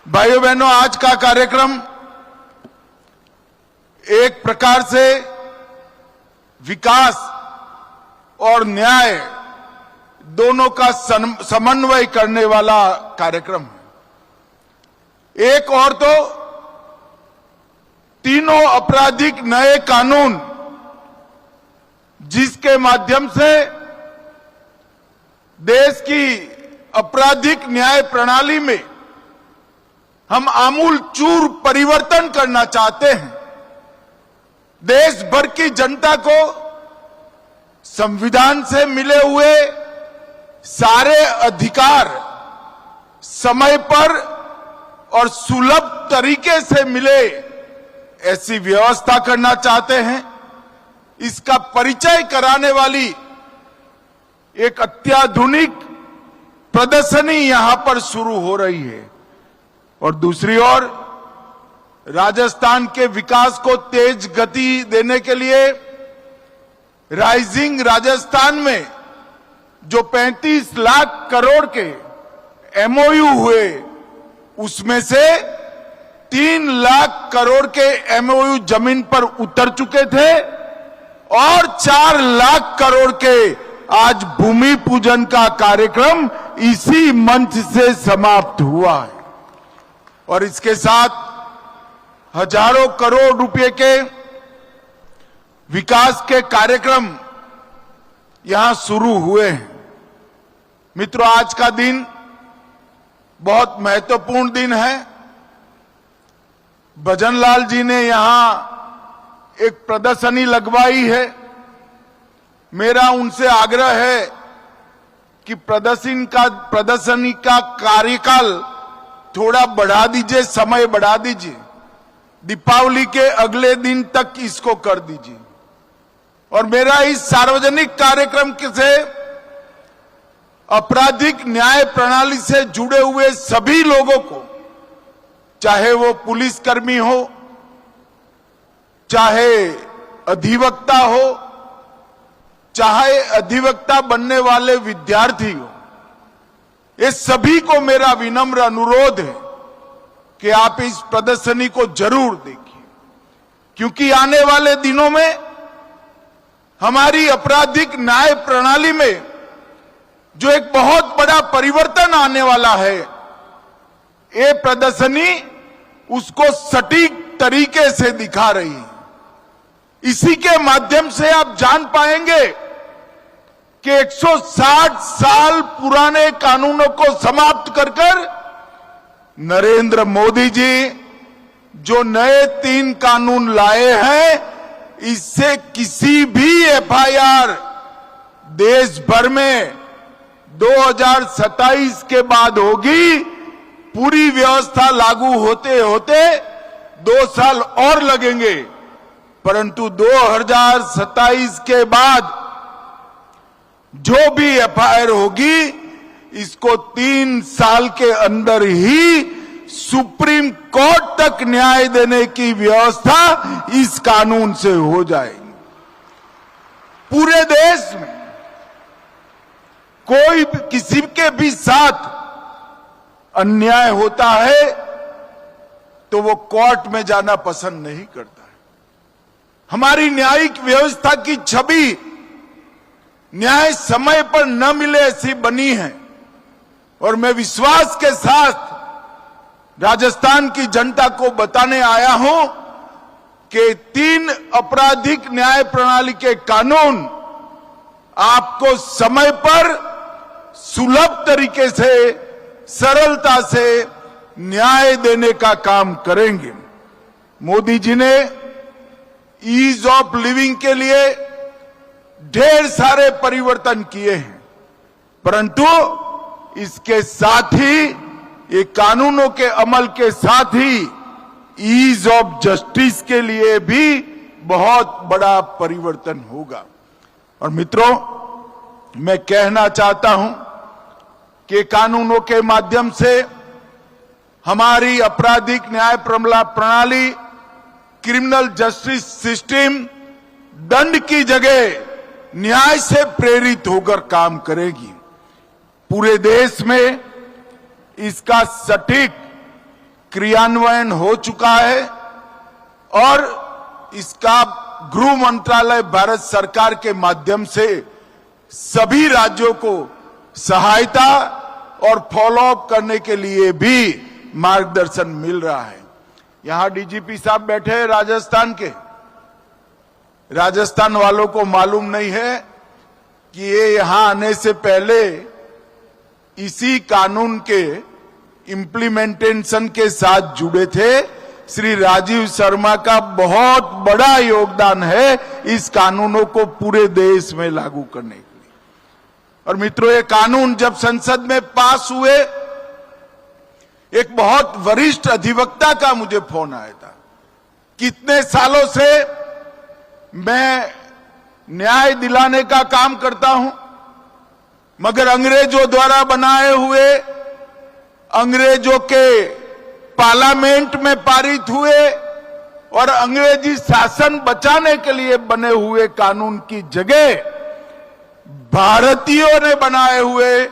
भाइयों बहनों, आज का कार्यक्रम एक प्रकार से विकास और न्याय दोनों का समन्वय करने वाला कार्यक्रम है। एक और तो तीनों आपराधिक नए कानून जिसके माध्यम से देश की आपराधिक न्याय प्रणाली में हम आमूल चूर परिवर्तन करना चाहते हैं। देश भर की जनता को संविधान से मिले हुए सारे अधिकार समय पर और सुलभ तरीके से मिले, ऐसी व्यवस्था करना चाहते हैं। इसका परिचय कराने वाली एक अत्याधुनिक प्रदर्शनी यहां पर शुरू हो रही है। और दूसरी ओर राजस्थान के विकास को तेज गति देने के लिए राइजिंग राजस्थान में जो 35 लाख करोड़ के एमओयू हुए, उसमें से 3 लाख करोड़ के एमओयू जमीन पर उतर चुके थे और 4 लाख करोड़ के आज भूमि पूजन का कार्यक्रम इसी मंच से समाप्त हुआ है। और इसके साथ हजारों करोड़ रुपए के विकास के कार्यक्रम यहां शुरू हुए हैं। मित्रों, आज का दिन बहुत महत्वपूर्ण दिन है। भजनलाल जी ने यहां एक प्रदर्शनी लगवाई है। मेरा उनसे आग्रह है कि प्रदर्शनी का कार्यकाल थोड़ा बढ़ा दीजिए, समय बढ़ा दीजिए, दीपावली के अगले दिन तक इसको कर दीजिए। और मेरा इस सार्वजनिक कार्यक्रम से आपराधिक न्याय प्रणाली से जुड़े हुए सभी लोगों को, चाहे वो पुलिसकर्मी हो, चाहे अधिवक्ता हो, चाहे अधिवक्ता बनने वाले विद्यार्थी हो, ये सभी को मेरा विनम्र अनुरोध है कि आप इस प्रदर्शनी को जरूर देखिए, क्योंकि आने वाले दिनों में हमारी आपराधिक न्याय प्रणाली में जो एक बहुत बड़ा परिवर्तन आने वाला है, ये प्रदर्शनी उसको सटीक तरीके से दिखा रही है। इसी के माध्यम से आप जान पाएंगे कि 160 साल पुराने कानूनों को समाप्त कर नरेंद्र मोदी जी जो नए 3 कानून लाए हैं, इससे किसी भी एफआईआर देश भर में 2027 के बाद होगी। पूरी व्यवस्था लागू होते होते 2 साल और लगेंगे, परंतु 2027 के बाद जो भी एफआईआर होगी, इसको 3 साल के अंदर ही सुप्रीम कोर्ट तक न्याय देने की व्यवस्था इस कानून से हो जाएगी। पूरे देश में कोई किसी के भी साथ अन्याय होता है तो वो कोर्ट में जाना पसंद नहीं करता है। हमारी न्यायिक व्यवस्था की छवि न्याय समय पर न मिले ऐसी बनी है। और मैं विश्वास के साथ राजस्थान की जनता को बताने आया हूं कि 3 आपराधिक न्याय प्रणाली के कानून आपको समय पर सुलभ तरीके से, सरलता से न्याय देने का काम करेंगे। मोदी जी ने ईज ऑफ लिविंग के लिए ढेर सारे परिवर्तन किए हैं, परंतु इसके साथ ही ये कानूनों के अमल के साथ ही ईज ऑफ जस्टिस के लिए भी बहुत बड़ा परिवर्तन होगा। और मित्रों, मैं कहना चाहता हूं कि कानूनों के माध्यम से हमारी आपराधिक न्याय प्रणाली, क्रिमिनल जस्टिस सिस्टम दंड की जगह न्याय से प्रेरित होकर काम करेगी। पूरे देश में इसका सटीक क्रियान्वयन हो चुका है और इसका गृह मंत्रालय भारत सरकार के माध्यम से सभी राज्यों को सहायता और फॉलोअप करने के लिए भी मार्गदर्शन मिल रहा है। यहां डीजीपी साहब बैठे हैं राजस्थान के। राजस्थान वालों को मालूम नहीं है कि ये यहां आने से पहले इसी कानून के इम्प्लीमेंटेशन के साथ जुड़े थे। श्री राजीव शर्मा का बहुत बड़ा योगदान है इस कानूनों को पूरे देश में लागू करने के लिए। और मित्रों, ये कानून जब संसद में पास हुए, एक बहुत वरिष्ठ अधिवक्ता का मुझे फोन आया था। कितने सालों से मैं न्याय दिलाने का काम करता हूं, मगर अंग्रेजों द्वारा बनाए हुए, अंग्रेजों के पार्लियामेंट में पारित हुए और अंग्रेजी शासन बचाने के लिए बने हुए कानून की जगह भारतीयों ने बनाए हुए,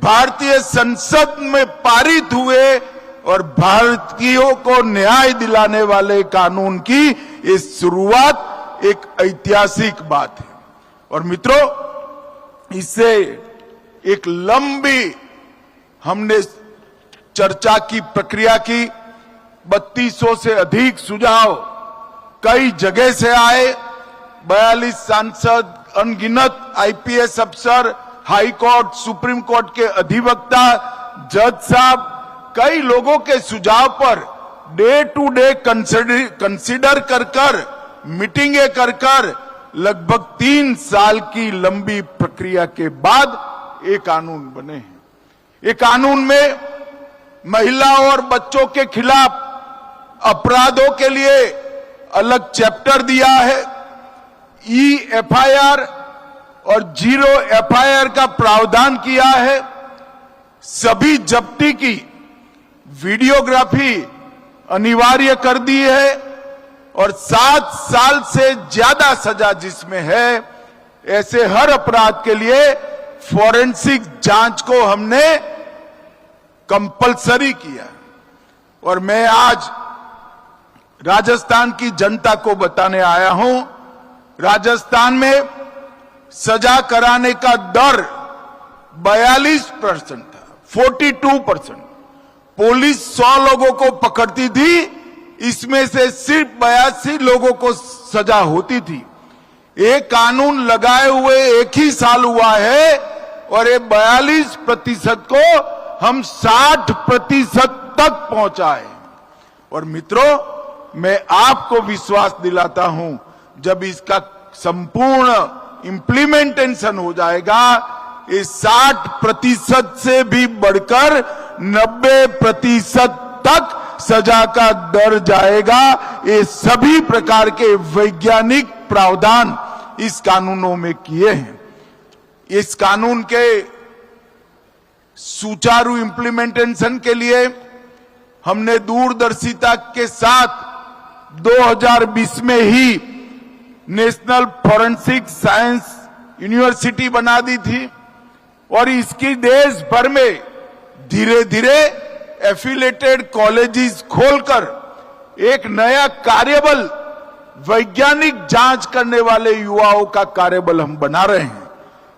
भारतीय संसद में पारित हुए और भारतीयों को न्याय दिलाने वाले कानून की ये शुरुआत एक ऐतिहासिक बात है। और मित्रों, इससे एक लंबी हमने चर्चा की प्रक्रिया की। 3200 से अधिक सुझाव कई जगह से आए। 42 सांसद, अनगिनत आईपीएस अफसर, हाई कोर्ट, सुप्रीम कोर्ट के अधिवक्ता, जज साहब, कई लोगों के सुझाव per day to day consider कर मीटिंगें कर लगभग 3 साल की लंबी प्रक्रिया के बाद ये कानून बने हैं। ये कानून में महिला और बच्चों के खिलाफ अपराधों के लिए अलग चैप्टर दिया है। एफआईआर और 0 एफआईआर का प्रावधान किया है। सभी जब्ती की वीडियोग्राफी अनिवार्य कर दी है और 7 साल से ज्यादा सजा जिसमें है, ऐसे हर अपराध के लिए फॉरेंसिक जांच को हमने कंपलसरी किया। और मैं आज राजस्थान की जनता को बताने आया हूं, राजस्थान में सजा कराने का दर 42% था, 42%। पुलिस 100 लोगों को पकड़ती थी, इसमें से सिर्फ 82 लोगों को सजा होती थी। ये कानून लगाए हुए एक ही साल हुआ है और ये 42% को हम 60% तक पहुंचाए। और मित्रों, मैं आपको विश्वास दिलाता हूं, जब इसका संपूर्ण इंप्लीमेंटेशन हो जाएगा, ये 60% से भी बढ़कर 90% तक सजा का दर जाएगा। ये सभी प्रकार के वैज्ञानिक प्रावधान इस कानूनों में किए हैं। इस कानून के सुचारू इंप्लीमेंटेशन के लिए हमने दूरदर्शिता के साथ 2020 में ही नेशनल फॉरेंसिक साइंस यूनिवर्सिटी बना दी थी और इसकी देश भर में धीरे धीरे एफिलेटेड कॉलेजेस खोलकर एक नया कार्यबल, वैज्ञानिक जांच करने वाले युवाओं का कार्यबल हम बना रहे हैं।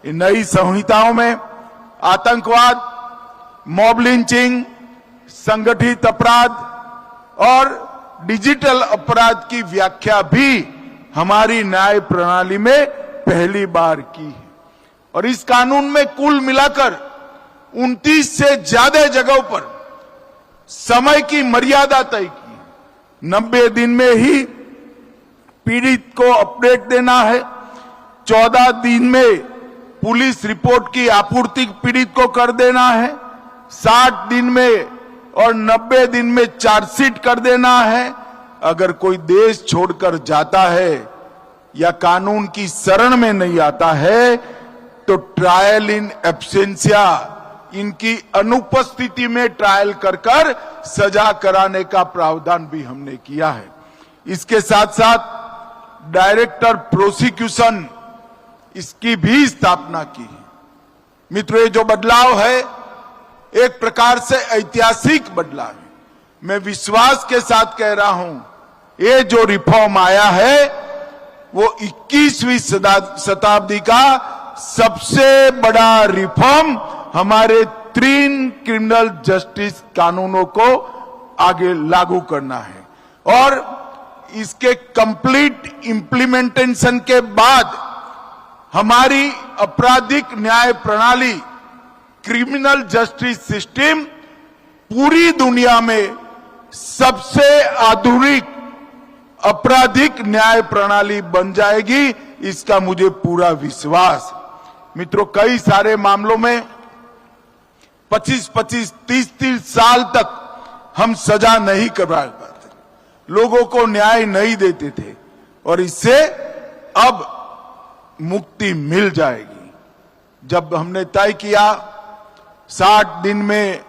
इन नई संहिताओं में आतंकवाद, मॉब लिंचिंग, संगठित अपराध और डिजिटल अपराध की व्याख्या भी हमारी न्याय प्रणाली में पहली बार की है। और इस कानून में कुल मिलाकर 29 से ज्यादा जगहों पर समय की मर्यादा तय की। 90 दिन में ही पीड़ित को अपडेट देना है, 14 दिन में पुलिस रिपोर्ट की आपूर्ति पीड़ित को कर देना है, 60 दिन में और 90 दिन में चार्जशीट कर देना है। अगर कोई देश छोड़कर जाता है या कानून की शरण में नहीं आता है तो ट्रायल इन एब्सेंशिया, इनकी अनुपस्थिति में ट्रायल कर सजा कराने का प्रावधान भी हमने किया है। इसके साथ साथ डायरेक्टर प्रोसिक्यूशन, इसकी भी स्थापना की है। मित्रों, ये जो बदलाव है एक प्रकार से ऐतिहासिक बदलाव है। मैं विश्वास के साथ कह रहा हूं, ये जो रिफॉर्म आया है वो 21वीं शताब्दी का सबसे बड़ा रिफॉर्म हमारे 3 क्रिमिनल जस्टिस कानूनों को आगे लागू करना है। और इसके कंप्लीट इंप्लीमेंटेशन के बाद हमारी आपराधिक न्याय प्रणाली, क्रिमिनल जस्टिस सिस्टम पूरी दुनिया में सबसे आधुनिक आपराधिक न्याय प्रणाली बन जाएगी, इसका मुझे पूरा विश्वास। मित्रों, कई सारे मामलों में 25-25, 30-30 साल तक हम सजा नहीं करवा पाते, लोगों को न्याय नहीं देते थे, और इससे अब मुक्ति मिल जाएगी। जब हमने तय किया 60 दिन में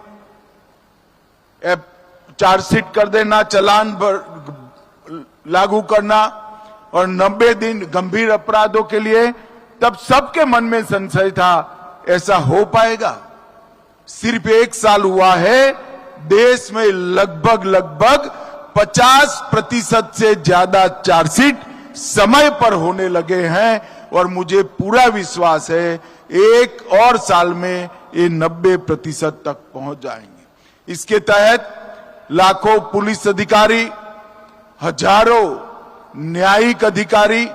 चार्जशीट कर देना, चालान लागू करना, और 90 दिन गंभीर अपराधों के लिए, तब सबके मन में संशय था ऐसा हो पाएगा। सिर्फ 1 साल हुआ है, देश में लगभग 50% से ज्यादा चार्जशीट समय पर होने लगे हैं, और मुझे पूरा विश्वास है 1 और साल में ये 90% तक पहुंच जाएंगे। इसके तहत लाखों पुलिस अधिकारी, हजारों न्यायिक अधिकारी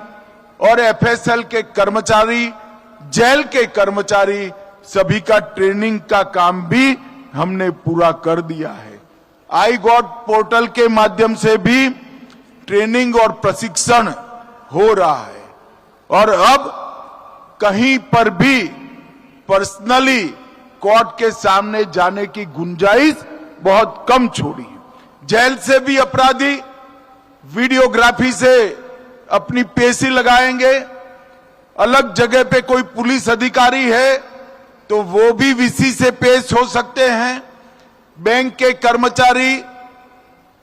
और एफएसएल के कर्मचारी, जेल के कर्मचारी, सभी का ट्रेनिंग का काम भी हमने पूरा कर दिया है। आई गॉट पोर्टल के माध्यम से भी ट्रेनिंग और प्रशिक्षण हो रहा है, और अब कहीं पर भी पर्सनली कोर्ट के सामने जाने की गुंजाइश बहुत कम छोड़ी है। जेल से भी अपराधी वीडियोग्राफी से अपनी पेशी लगाएंगे। अलग जगह पे कोई पुलिस अधिकारी है तो वो भी वीसी से पेश हो सकते हैं। बैंक के कर्मचारी,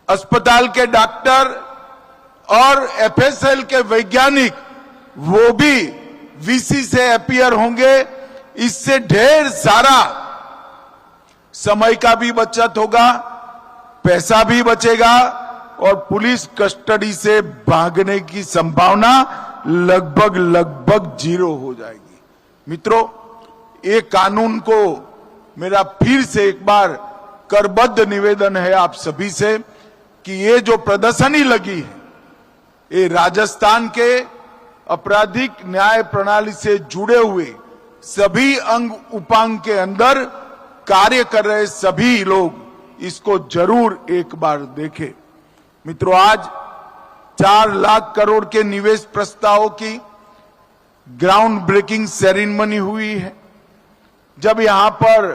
अस्पताल के डॉक्टर और एफएसएल के वैज्ञानिक, वो भी वीसी से अपीयर होंगे। इससे ढेर सारा समय का भी बचत होगा, पैसा भी बचेगा, और पुलिस कस्टडी से भागने की संभावना लगभग 0 हो जाएगी। मित्रों, ये कानून को मेरा फिर से एक बार करबद्ध निवेदन है आप सभी से कि ये जो प्रदर्शनी लगी है, ये राजस्थान के आपराधिक न्याय प्रणाली से जुड़े हुए सभी अंग उपांग के अंदर कार्य कर रहे सभी लोग इसको जरूर एक बार देखें। मित्रों, आज 4 लाख करोड़ के निवेश प्रस्तावों की ग्राउंड ब्रेकिंग सेरेमनी हुई है। जब यहां पर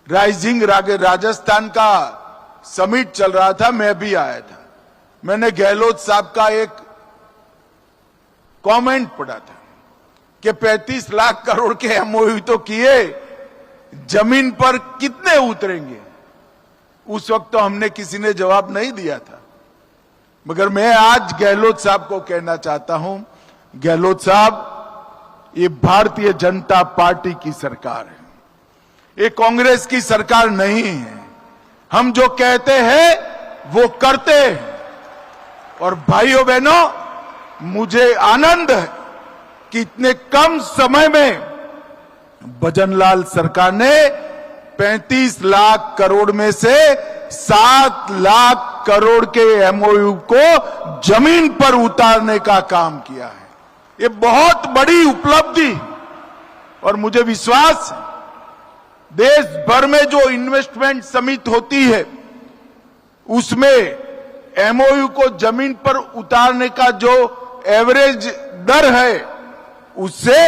राइजिंग राजस्थान का समिट चल रहा था, मैं भी आया था। मैंने गहलोत साहब का एक कमेंट पढ़ा था कि 35 लाख करोड़ के एमओयू तो किए, जमीन पर कितने उतरेंगे। उस वक्त तो हमने किसी ने जवाब नहीं दिया था, मगर मैं आज गहलोत साहब को कहना चाहता हूं, गहलोत साहब, ये भारतीय जनता पार्टी की सरकार है, ये कांग्रेस की सरकार नहीं है। हम जो कहते हैं वो करते हैं। और भाइयों बहनों, मुझे आनंद है कि इतने कम समय में भजनलाल सरकार ने 35 लाख करोड़ में से 7 लाख करोड़ के एमओयू को जमीन पर उतारने का काम किया है। ये बहुत बड़ी उपलब्धि, और मुझे विश्वास है देश भर में जो इन्वेस्टमेंट समिट होती है उसमें एमओयू को जमीन पर उतारने का जो एवरेज दर है, उससे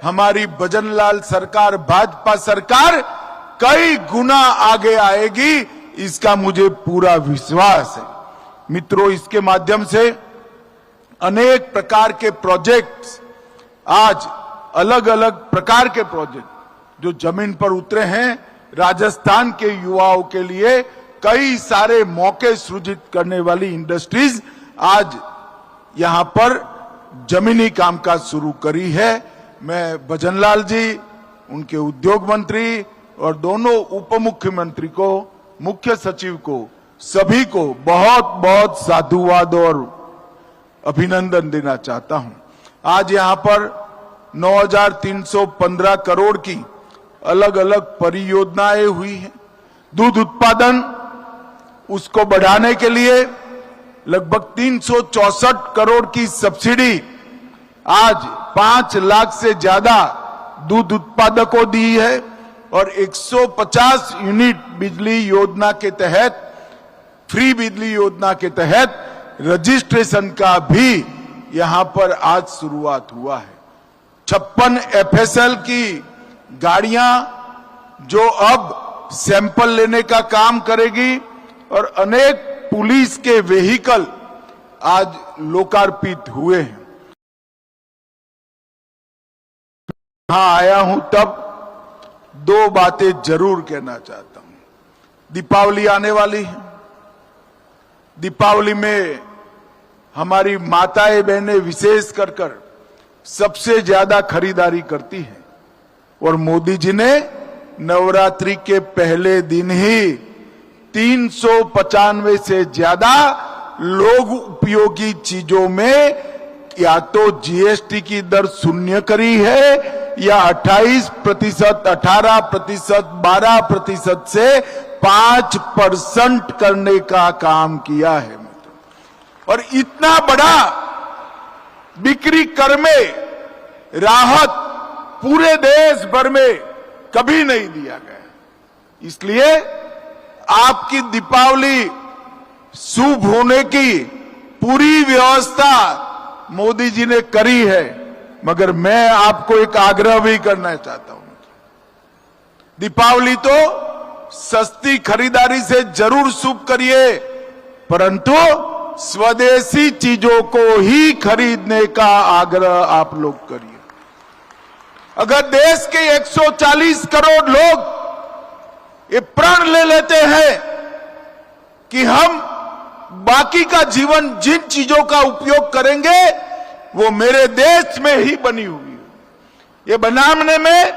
हमारी भजनलाल सरकार, भाजपा सरकार कई गुना आगे आएगी, इसका मुझे पूरा विश्वास है। मित्रों, इसके माध्यम से अनेक प्रकार के प्रोजेक्ट्स, आज अलग अलग प्रकार के प्रोजेक्ट जो जमीन पर उतरे हैं, राजस्थान के युवाओं के लिए कई सारे मौके सृजित करने वाली इंडस्ट्रीज आज यहां पर जमीनी कामकाज शुरू करी है। मैं भजनलाल जी, उनके उद्योग मंत्री और दोनों उप मुख्यमंत्री को मुख्य सचिव को, सभी को बहुत बहुत साधुवाद और अभिनंदन देना चाहता हूं। आज यहां पर 9,315 करोड़ की अलग अलग परियोजनाएं हुई हैं। दूध उत्पादन उसको बढ़ाने के लिए लगभग 364 करोड़ की सब्सिडी आज 5 लाख से ज्यादा दूध उत्पादकों दी है और 150 यूनिट बिजली योजना के तहत, फ्री बिजली योजना के तहत रजिस्ट्रेशन का भी यहां पर आज शुरुआत हुआ है। 56 FSL की गाड़ियां जो अब सैंपल लेने का काम करेगी और अनेक पुलिस के व्हीकल आज लोकार्पित हुए हैं। यहां आया हूं तब 2 बातें जरूर कहना चाहता हूं। दीपावली आने वाली है। दीपावली में हमारी माताएं बहनें विशेष कर सबसे ज्यादा खरीदारी करती हैं और मोदी जी ने नवरात्रि के पहले दिन ही 395 से ज्यादा लोग उपयोगी चीजों में या तो जीएसटी की दर शून्य करी है या 28%, 18%, 12% से 5% करने का काम किया है। और इतना बड़ा बिक्री कर में राहत पूरे देश भर में कभी नहीं दिया गया। इसलिए आपकी दीपावली शुभ होने की पूरी व्यवस्था मोदी जी ने करी है, मगर मैं आपको एक आग्रह भी करना चाहता हूं। दीपावली तो सस्ती खरीदारी से जरूर शुभ करिए, परंतु स्वदेशी चीजों को ही खरीदने का आग्रह आप लोग करिए। अगर देश के 140 करोड़ लोग ये प्रण ले लेते हैं कि हम बाकी का जीवन जिन चीजों का उपयोग करेंगे वो मेरे देश में ही बनी हुई है, ये बनाने में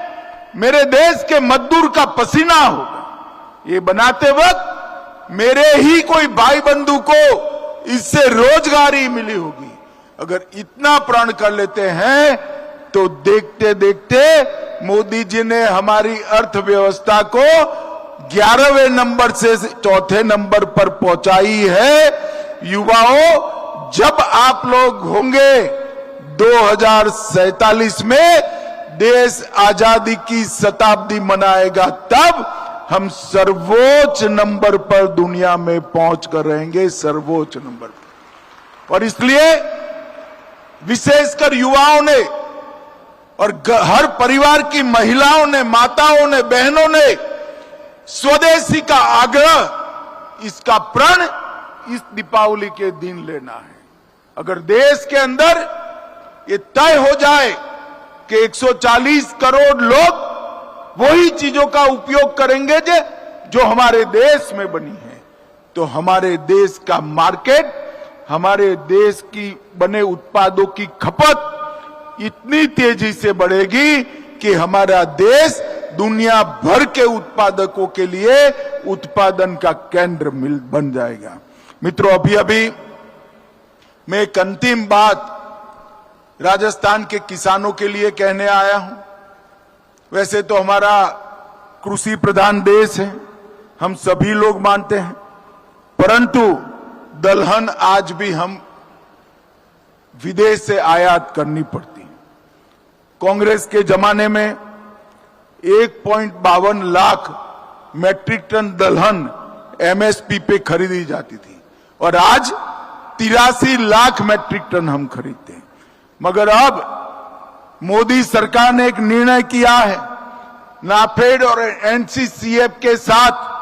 मेरे देश के मजदूर का पसीना होगा, ये बनाते वक्त मेरे ही कोई भाई बंधु को इससे रोजगारी मिली होगी। अगर इतना प्रण कर लेते हैं तो देखते देखते मोदी जी ने हमारी अर्थव्यवस्था को 11वें नंबर से 4थे नंबर पर पहुंचाई है। युवाओं, जब आप लोग होंगे 2047 में देश आजादी की शताब्दी मनाएगा, तब हम सर्वोच्च नंबर पर दुनिया में पहुंच कर रहेंगे, सर्वोच्च नंबर पर। और इसलिए विशेषकर युवाओं ने और हर परिवार की महिलाओं ने, माताओं ने, बहनों ने स्वदेशी का आग्रह, इसका प्रण इस दीपावली के दिन लेना है। अगर देश के अंदर ये तय हो जाए कि 140 करोड़ लोग वही चीजों का उपयोग करेंगे जो हमारे देश में बनी है, तो हमारे देश का मार्केट, हमारे देश की बने उत्पादों की खपत इतनी तेजी से बढ़ेगी कि हमारा देश दुनिया भर के उत्पादकों के लिए उत्पादन का केंद्र बन जाएगा। मित्रों, अभी अभी मैं एक अंतिम बात राजस्थान के किसानों के लिए कहने आया हूं। वैसे तो हमारा कृषि प्रधान देश है, हम सभी लोग मानते हैं, परंतु दलहन आज भी हम विदेश से आयात करनी पड़ती है। कांग्रेस के जमाने में 1.52 लाख मैट्रिक टन दलहन एमएसपी पे खरीदी जाती थी और आज 83 लाख मैट्रिक टन हम खरीदते हैं। मगर अब मोदी सरकार ने एक निर्णय किया है, नाफेड और एनसीसीएफ के साथ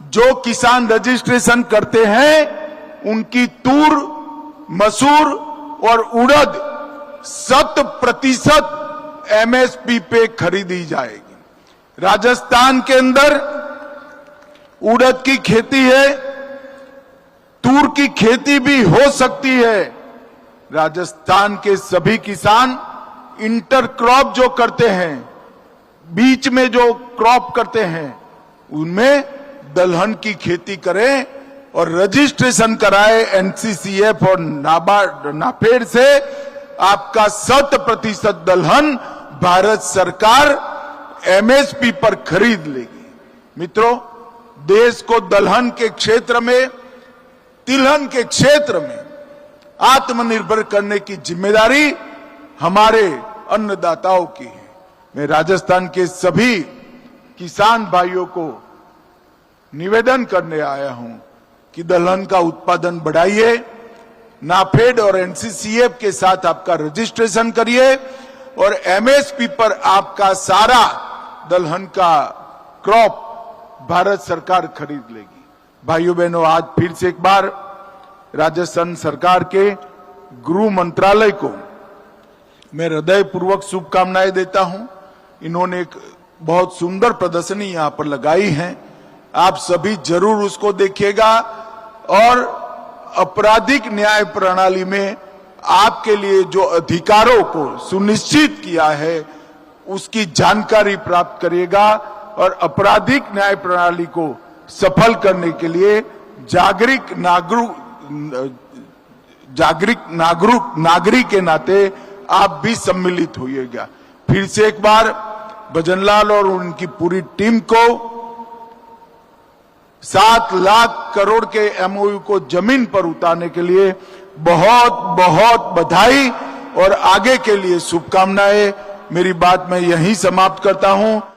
जो किसान रजिस्ट्रेशन करते हैं उनकी तूर, मसूर और उड़द 100% एमएसपी पे खरीदी जाएगी। राजस्थान के अंदर उड़द की खेती है, तूर की खेती भी हो सकती है। राजस्थान के सभी किसान इंटर क्रॉप जो करते हैं, बीच में जो क्रॉप करते हैं, उनमें दलहन की खेती करें और रजिस्ट्रेशन कराए एनसीसीएफ और नाफेड से, आपका 100% दलहन भारत सरकार एमएसपी पर खरीद लेगी। मित्रों, देश को दलहन के क्षेत्र में, तिलहन के क्षेत्र में आत्मनिर्भर करने की जिम्मेदारी हमारे अन्नदाताओं की है। मैं राजस्थान के सभी किसान भाइयों को निवेदन करने आया हूं कि दलहन का उत्पादन बढ़ाइए, नाफेड और एनसीसीएफ के साथ आपका रजिस्ट्रेशन करिए और एमएसपी पर आपका सारा दलहन का क्रॉप भारत सरकार खरीद लेगी। भाइयों बहनों, आज फिर से एक बार राजस्थान सरकार के गृह मंत्रालय को मैं हृदयपूर्वक शुभकामनाएं देता हूं। इन्होंने एक बहुत सुंदर प्रदर्शनी यहां पर लगाई है, आप सभी जरूर उसको देखिएगा और आपराधिक न्याय प्रणाली में आपके लिए जो अधिकारों को सुनिश्चित किया है उसकी जानकारी प्राप्त करिएगा और आपराधिक न्याय प्रणाली को सफल करने के लिए नागरिक के नाते आप भी सम्मिलित होइएगा। फिर से एक बार भजनलाल और उनकी पूरी टीम को 7 लाख करोड़ के एमओयू को जमीन पर उतारने के लिए बहुत बहुत बधाई और आगे के लिए शुभकामनाएं। मेरी बात मैं यहीं समाप्त करता हूं।